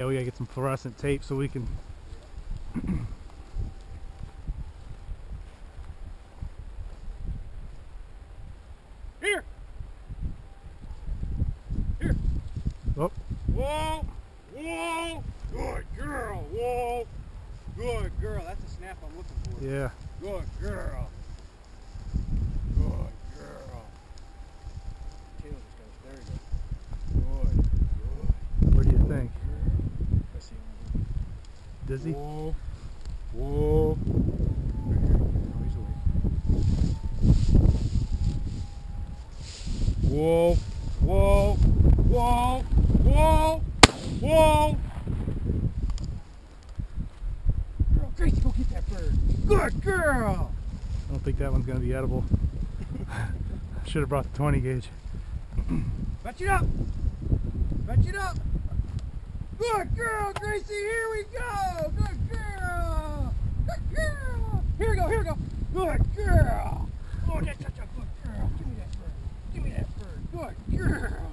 Yeah, we gotta get some fluorescent tape so we can Here! Here! Oh. Whoa! Whoa! Good girl! Whoa! Good girl! That's the snap I'm looking for. Yeah. Good girl! Good girl! Tail just goes. There we go. Good. Good. What do you think? Let's see. Dizzy? Whoa! Whoa! Right here. Now he's away. Whoa! Whoa! Whoa! Whoa! Whoa! Girl, Gracie, go get that bird. Good girl! I don't think that one's gonna be edible. Should have brought the 20 gauge. Fetch it up! Fetch it up! Good girl, Gracie, here we go! Good girl! Good girl! Here we go, here we go! Good girl! Oh, that's such a good girl! Give me that bird! Give me that bird! Good girl!